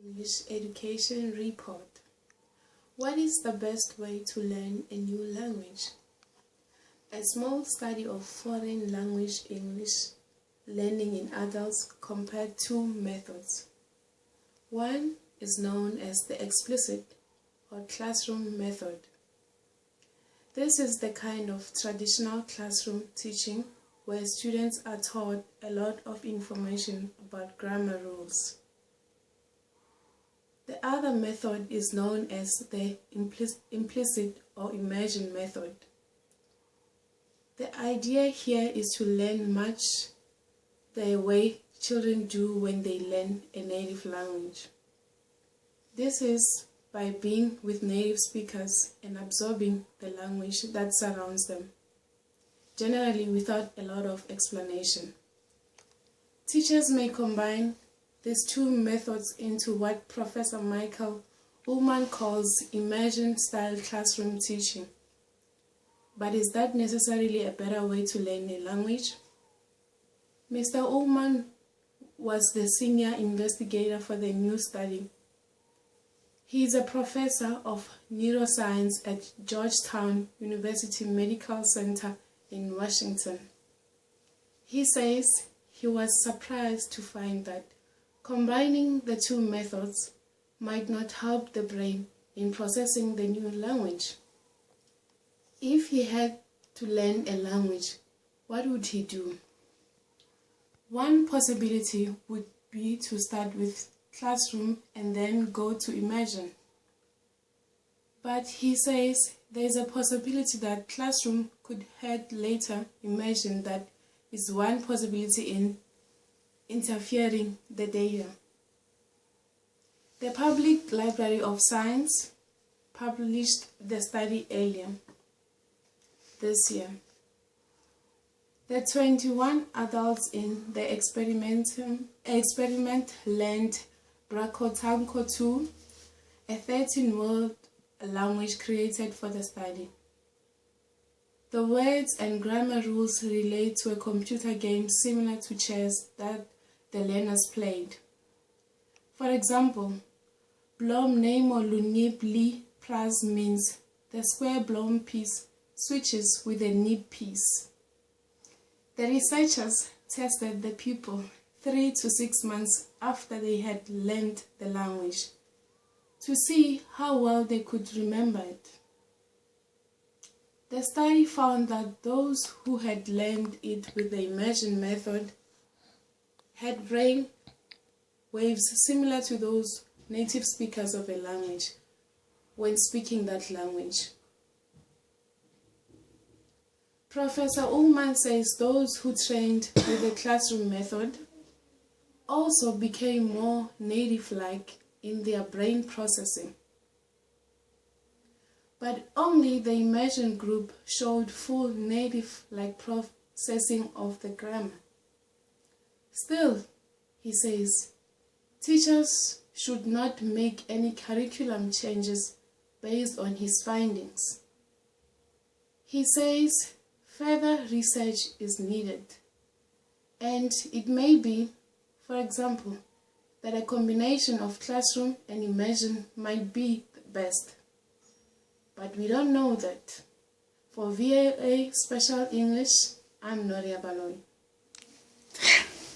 English Education Report. What is the best way to learn a new language? A small study of foreign language English learning in adults compared two methods. One is known as the explicit or classroom method. This is the kind of traditional classroom teaching where students are taught a lot of information about grammar rules. The other method is known as the implicit or immersion method. The idea here is to learn much the way children do when they learn a native language. This is by being with native speakers and absorbing the language that surrounds them, generally without a lot of explanation. Teachers may combine these two methods into what Professor Michael Ullman calls immersion-style classroom teaching. But is that necessarily a better way to learn a language? Mr. Ullman was the senior investigator for the new study. He is a professor of neuroscience at Georgetown University Medical Center in Washington. He says he was surprised to find that combining the two methods might not help the brain in processing the new language. If he had to learn a language, what would he do? One possibility would be to start with classroom and then go to immersion. But he says there is a possibility that classroom could head later immersion. That is one possibility in interfering the data. The Public Library of Science published the study earlier this year. The 21 adults in the experiment learned Brakotanko 2, a 13-word language created for the study. The words and grammar rules relate to a computer game similar to chess that the learners played. For example, Blom Nemo Lunibli Praz means the square blown piece switches with a nib piece. The researchers tested the pupil 3 to 6 months after they had learned the language to see how well they could remember it. The study found that those who had learned it with the immersion method had brain waves similar to those native speakers of a language when speaking that language. Professor Ullman says those who trained with the classroom method also became more native-like in their brain processing. But only the immersion group showed full native-like processing of the grammar. Still, he says, teachers should not make any curriculum changes based on his findings. He says further research is needed, and it may be, for example, that a combination of classroom and immersion might be the best. But we don't know that. For VOA Special English, I'm Noria Baloyi.